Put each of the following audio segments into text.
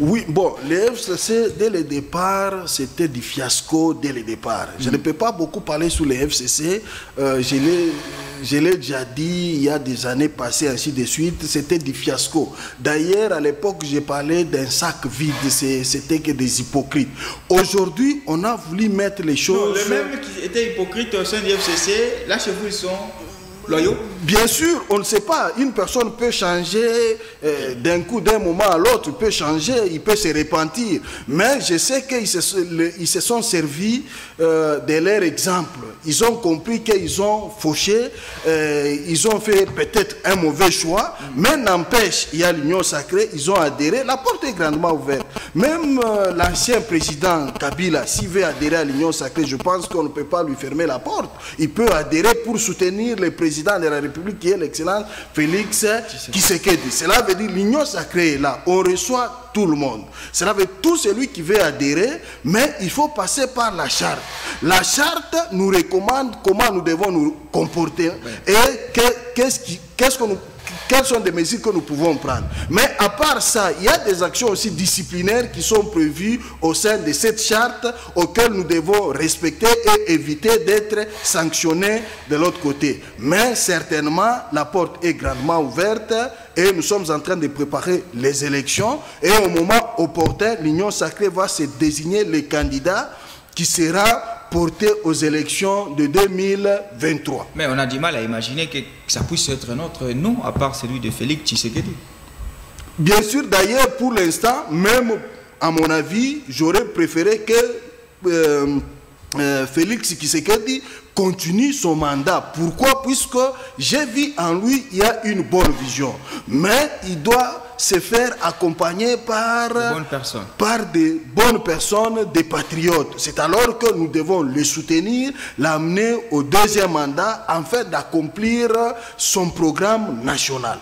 Oui, bon, les FCC, dès le départ, c'était du fiasco dès le départ. Je ne peux pas beaucoup parler sur les FCC. Je l'ai déjà dit il y a des années passées, ainsi de suite. C'était du fiasco. D'ailleurs, à l'époque, j'ai parlé d'un sac vide. C'était que des hypocrites. Aujourd'hui, on a voulu mettre les choses... Non, les mêmes qui étaient hypocrites au sein du FCC, là chez vous, ils sont... loyaux? Bien sûr, on ne sait pas. Une personne peut changer d'un coup, d'un moment à l'autre, il peut changer, il peut se repentir. Mais je sais qu'ils se sont servis de leur exemple. Ils ont compris qu'ils ont fauché, ils ont fait peut-être un mauvais choix, mais n'empêche, il y a l'Union sacrée, ils ont adhéré, la porte est grandement ouverte. Même l'ancien président Kabila, s'il veut adhérer à l'Union sacrée, je pense qu'on ne peut pas lui fermer la porte. Il peut adhérer pour soutenir le président de la République qui est l'excellent Félix Tshisekedi. Cela veut dire l'Union sacrée est là. On reçoit tout le monde. Cela veut dire tout celui qui veut adhérer, mais il faut passer par la charte. La charte nous recommande comment nous devons nous comporter et quelles sont les mesures que nous pouvons prendre. Mais à part ça, il y a des actions aussi disciplinaires qui sont prévues au sein de cette charte auxquelles nous devons respecter et éviter d'être sanctionnés de l'autre côté. Mais certainement, la porte est grandement ouverte et nous sommes en train de préparer les élections. Et au moment opportun, l'Union sacrée va se désigner le candidat qui sera porté aux élections de 2023. Mais on a du mal à imaginer que ça puisse être un autre nom à part celui de Félix Tshisekedi. Bien sûr, d'ailleurs, pour l'instant, même à mon avis, j'aurais préféré que Félix Tshisekedi continue son mandat. Pourquoi? Puisque j'ai vu en lui, il y a une bonne vision. Mais il doit se faire accompagner par des bonnes personnes, des patriotes. C'est alors que nous devons le soutenir, l'amener au deuxième mandat, afin d'accomplir son programme national.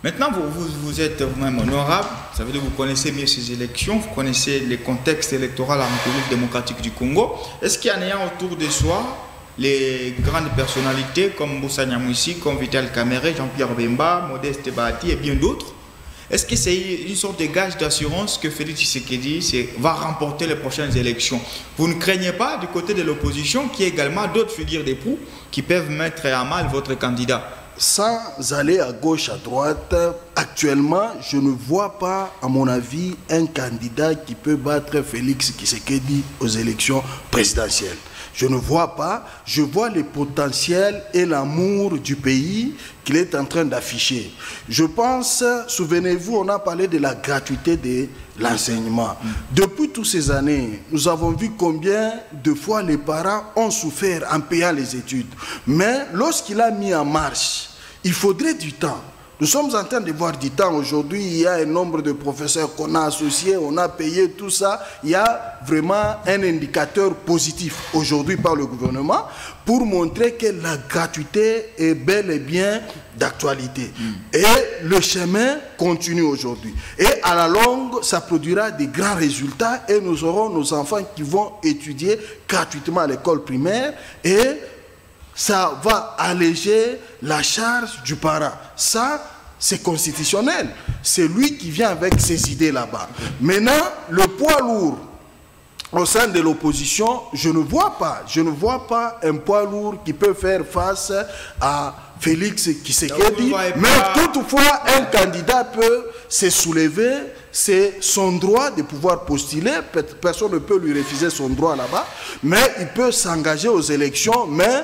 Maintenant, vous êtes vous-même honorable, ça veut dire que vous connaissez mieux ces élections, vous connaissez les contextes électoraux en République démocratique du Congo. Est-ce qu'en ayant autour de soi les grandes personnalités comme Moussa Nyamwisi, comme Vital Kamerhe, Jean-Pierre Bemba, Modeste Bahati et bien d'autres, est-ce que c'est une sorte de gage d'assurance que Félix Tshisekedi va remporter les prochaines élections? Vous ne craignez pas du côté de l'opposition qu'il y ait également d'autres figures d'époux qui peuvent mettre à mal votre candidat? Sans aller à gauche, à droite, actuellement, je ne vois pas, à mon avis, un candidat qui peut battre Félix Tshisekedi aux élections présidentielles. Je ne vois pas, je vois le potentiel et l'amour du pays qu'il est en train d'afficher. Je pense, souvenez-vous, on a parlé de la gratuité de l'enseignement. Depuis toutes ces années, nous avons vu combien de fois les parents ont souffert en payant les études. Mais lorsqu'il a mis en marche, il faudrait du temps. Nous sommes en train de voir du temps aujourd'hui. Il y a un nombre de professeurs qu'on a associés, on a payé tout ça. Il y a vraiment un indicateur positif aujourd'hui par le gouvernement pour montrer que la gratuité est bel et bien d'actualité. Et le chemin continue aujourd'hui. Et à la longue, ça produira des grands résultats et nous aurons nos enfants qui vont étudier gratuitement à l'école primaire et ça va alléger la charge du parent. Ça, c'est constitutionnel. C'est lui qui vient avec ces idées là-bas. Maintenant, le poids lourd au sein de l'opposition, je ne vois pas un poids lourd qui peut faire face à Félix Tshisekedi. Mais toutefois, un candidat peut se soulever. C'est son droit de pouvoir postuler. Personne ne peut lui refuser son droit là-bas. Mais il peut s'engager aux élections. Mais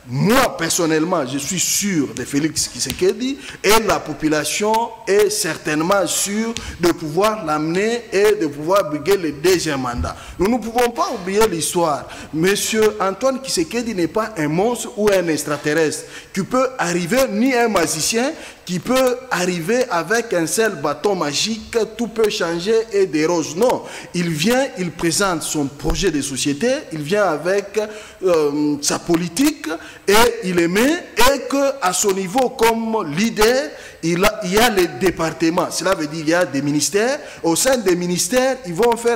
moi, personnellement, je suis sûr de Félix Tshisekedi et la population est certainement sûre de pouvoir l'amener et de pouvoir briguer le deuxième mandat. Nous ne pouvons pas oublier l'histoire. Monsieur Antoine Tshisekedi n'est pas un monstre ou un extraterrestre qui peut arriver, ni un magicien qui peut arriver avec un seul bâton magique, tout peut changer et des roses. Non, il vient, il présente son projet de société, il vient avec sa politique et il émet et qu'à son niveau comme leader, il y a les départements. Cela veut dire qu'il y a des ministères. Au sein des ministères,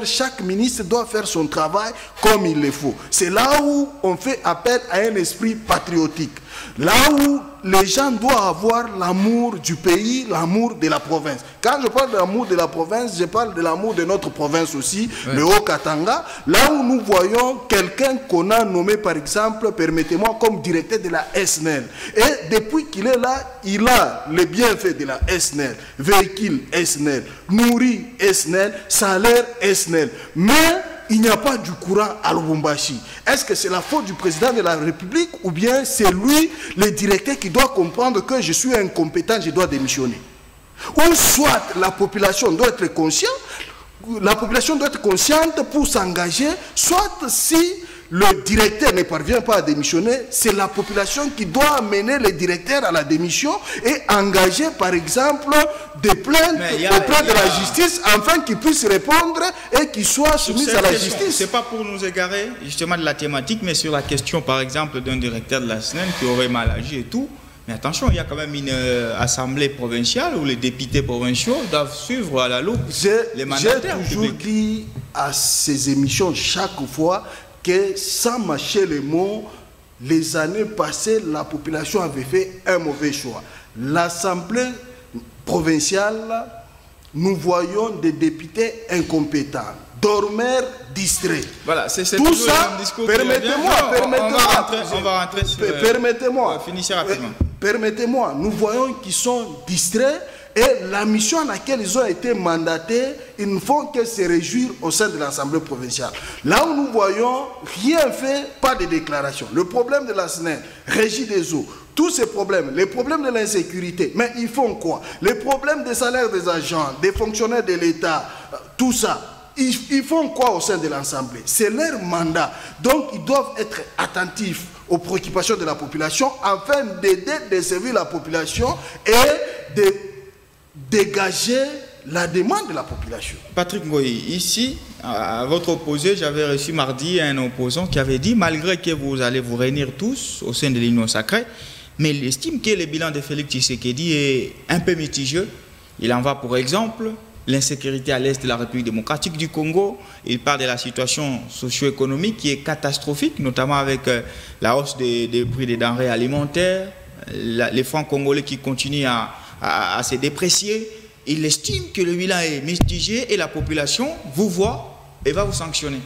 chaque ministre doit faire son travail comme il le faut. C'est là où on fait appel à un esprit patriotique. Là où les gens doivent avoir l'amour du pays, l'amour de la province. Quand je parle de l'amour de la province, je parle de l'amour de notre province aussi, le Haut-Katanga. Là où nous voyons quelqu'un qu'on a nommé, par exemple, permettez-moi, comme directeur de la SNEL. Et depuis qu'il est là, il a les bienfaits de la SNEL, véhicule SNEL, nourri SNEL, salaire SNEL. Mais il n'y a pas du courant à Lubumbashi. Est-ce que c'est la faute du président de la République ou bien c'est lui, le directeur, qui doit comprendre que je suis incompétent, je dois démissionner? Ou soit la population doit être consciente, pour s'engager, soit si le directeur ne parvient pas à démissionner, c'est la population qui doit amener le directeur à la démission et engager, par exemple, des plaintes auprès de la justice afin qu'il puisse répondre et qu'il soit soumis à la justice. Ce n'est pas pour nous égarer justement de la thématique, mais sur la question, par exemple, d'un directeur de la SNEL qui aurait mal agi et tout. Mais attention, il y a quand même une assemblée provinciale où les députés provinciaux doivent suivre à la loupe les mandataires. J'ai toujours dit à ces émissions chaque fois que sans mâcher les mots, les années passées, la population avait fait un mauvais choix. L'Assemblée provinciale, nous voyons des députés incompétents, dormeurs distraits. Voilà, c'est tout ça. Permettez-moi. On va rentrer sur. Permettez-moi. Finissez rapidement. Permettez-moi. Nous voyons qu'ils sont distraits. Et la mission à laquelle ils ont été mandatés, ils ne font que se réjouir au sein de l'Assemblée provinciale. Là où nous voyons, rien fait, pas de déclaration. Le problème de la SNEL, régie des eaux, tous ces problèmes, les problèmes de l'insécurité, mais ils font quoi? Les problèmes des salaires des agents, des fonctionnaires de l'État, tout ça. Ils font quoi au sein de l'Assemblée? C'est leur mandat. Donc, ils doivent être attentifs aux préoccupations de la population afin d'aider, de servir la population et de dégager la demande de la population. Patrick Ngoyi, ici, à votre opposé, j'avais reçu mardi un opposant qui avait dit, malgré que vous allez vous réunir tous au sein de l'Union sacrée, mais il estime que le bilan de Félix Tshisekedi est un peu mitigeux. Il en va pour exemple l'insécurité à l'est de la République démocratique du Congo. Il parle de la situation socio-économique qui est catastrophique, notamment avec la hausse des prix des denrées alimentaires, les francs congolais qui continuent à se déprécier. Il estime que le bilan est mitigé et la population vous voit et va vous sanctionner.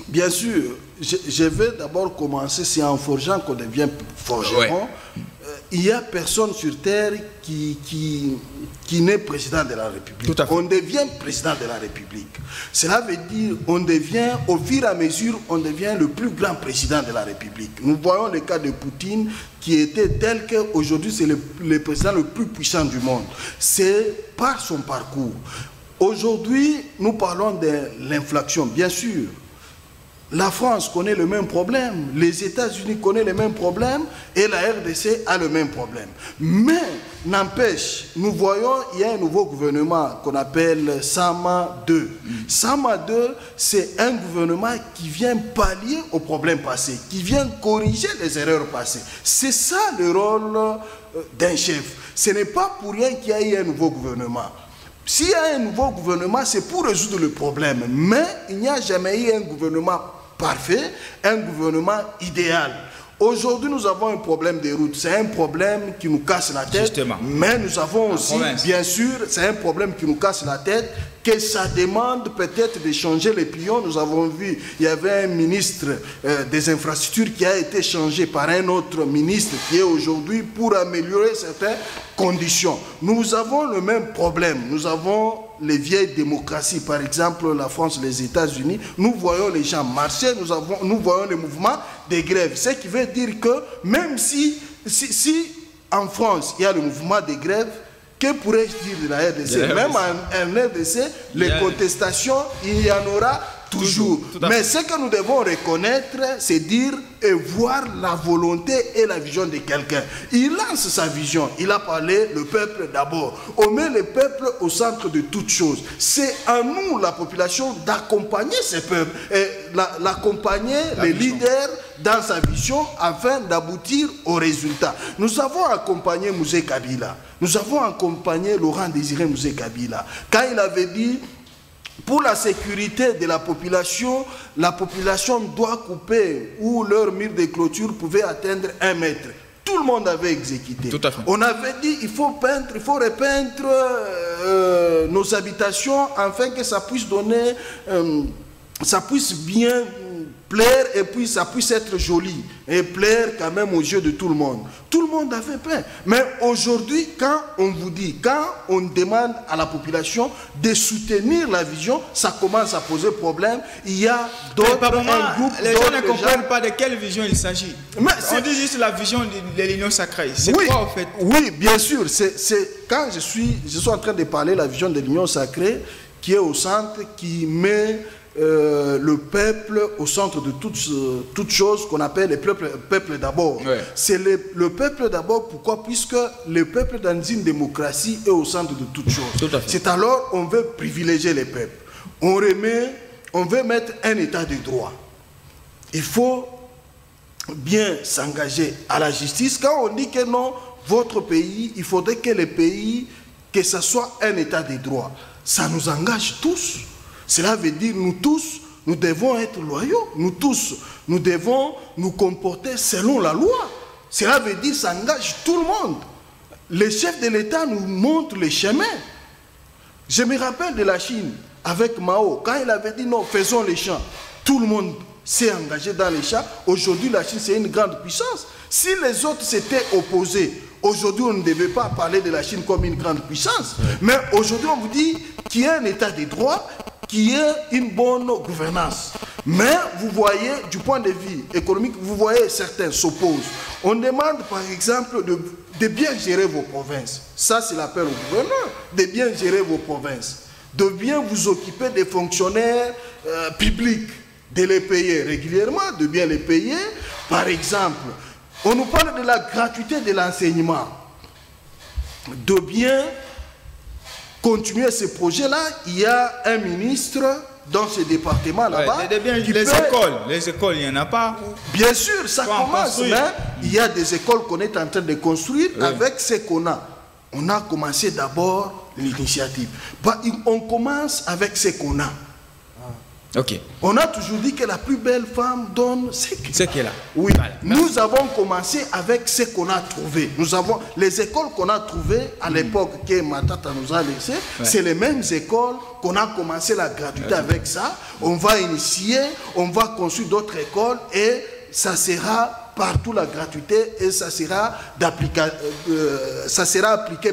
Bien sûr, je vais d'abord commencer, c'est en forgeant qu'on devient forgeron. Ouais. Il n'y a personne sur terre qui n'est président de la République. On devient président de la République. Cela veut dire on devient, au fur et à mesure, on devient le plus grand président de la République. Nous voyons le cas de Poutine qui était tel qu'aujourd'hui c'est le président le plus puissant du monde. C'est par son parcours. Aujourd'hui, nous parlons de l'inflation, bien sûr. La France connaît le même problème, les États-Unis connaissent le même problème et la RDC a le même problème. Mais, n'empêche, nous voyons, il y a un nouveau gouvernement qu'on appelle Sama 2. Sama 2, c'est un gouvernement qui vient pallier aux problèmes passés, qui vient corriger les erreurs passées. C'est ça le rôle d'un chef. Ce n'est pas pour rien qu'il y a eu un nouveau gouvernement. S'il y a un nouveau gouvernement, c'est pour résoudre le problème. Mais il n'y a jamais eu un gouvernement parfait, un gouvernement idéal. Aujourd'hui, nous avons un problème des routes. C'est un problème qui nous casse la tête. Justement. Mais nous avons aussi, bien sûr, c'est un problème qui nous casse la tête, que ça demande peut-être de changer les pions. Nous avons vu, il y avait un ministre des infrastructures qui a été changé par un autre ministre qui est aujourd'hui pour améliorer certaines conditions. Nous avons le même problème. Nous avons les vieilles démocraties, par exemple la France, les États-Unis. Nous voyons les gens marcher, nous voyons les mouvements des grèves. Ce qui veut dire que même si en France il y a le mouvement des grèves, que pourrais-je dire de la RDC? Même en RDC, les contestations, il y en aura toujours. Mais ce que nous devons reconnaître, c'est dire et voir la volonté et la vision de quelqu'un. Il lance sa vision. Il a parlé le peuple d'abord. On met le peuple au centre de toutes choses. C'est à nous, la population, d'accompagner ce peuple et l'accompagner, les leaders, dans sa vision afin d'aboutir au résultat. Nous avons accompagné Mouzé Kabila. Nous avons accompagné Laurent Désiré Mouzé Kabila. Quand il avait dit, pour la sécurité de la population doit couper où leur mur de clôture pouvait atteindre 1 mètre. tout le monde avait exécuté. Tout à fait. On avait dit il faut peindre, il faut repeindre nos habitations afin que ça puisse donner, ça puisse bien plaire et puis ça puisse être joli et plaire quand même aux yeux de tout le monde. Tout le monde avait peint. Mais aujourd'hui, quand on vous dit, quand on demande à la population de soutenir la vision, ça commence à poser problème. Il y a d'autres groupes. Les gens ne comprennent pas de quelle vision il s'agit. On dit juste la vision de l'union sacrée. C'est quoi en fait? Oui, bien sûr. C'est quand je suis en train de parler de la vision de l'union sacrée qui est au centre, qui met le peuple au centre de toutes choses qu'on appelle le peuple d'abord. Ouais. C'est le peuple d'abord, pourquoi? Puisque le peuple dans une démocratie est au centre de toutes choses. C'est alors on veut privilégier les peuples. On veut mettre un état de droit. Il faut bien s'engager à la justice. Quand on dit que non, votre pays, il faudrait que le pays, que ce soit un état de droit. Ça nous engage tous. Cela veut dire nous tous, nous devons être loyaux. Nous tous, nous devons nous comporter selon la loi. Cela veut dire ça engage tout le monde. Les chefs de l'État nous montrent le chemin. Je me rappelle de la Chine avec Mao. Quand il avait dit non, faisons les champs, tout le monde s'est engagé dans les champs. Aujourd'hui, la Chine, c'est une grande puissance. Si les autres s'étaient opposés, aujourd'hui, on ne devait pas parler de la Chine comme une grande puissance. Mais aujourd'hui, on vous dit qu'il y a un état de droit, qui est une bonne gouvernance. Mais vous voyez, du point de vue économique, vous voyez certains s'opposent. On demande par exemple de bien gérer vos provinces. Ça, c'est l'appel au gouverneur, de bien gérer vos provinces. De bien vous occuper des fonctionnaires publics, de les payer régulièrement, de bien les payer. Par exemple, on nous parle de la gratuité de l'enseignement. De bien continuer ce projet-là, il y a un ministre dans ce département là-bas. Les écoles, il n'y en a pas. Bien sûr, ça commence, mais il y a des écoles qu'on est en train de construire avec ce qu'on a. On a commencé d'abord l'initiative. On commence avec ce qu'on a. Okay. On a toujours dit que la plus belle femme donne ce qu'elle a. Oui. Voilà. Nous avons commencé avec ce qu'on a trouvé. Nous avons les écoles qu'on a trouvées à l'époque que Matata nous a laissé. C'est les mêmes écoles qu'on a commencé la gratuité avec ça. On va initier, on va construire d'autres écoles et ça sera partout la gratuité et ça sera appliqué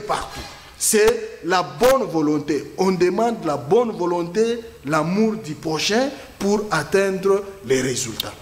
partout. C'est la bonne volonté. On demande la bonne volonté, l'amour du prochain pour atteindre les résultats.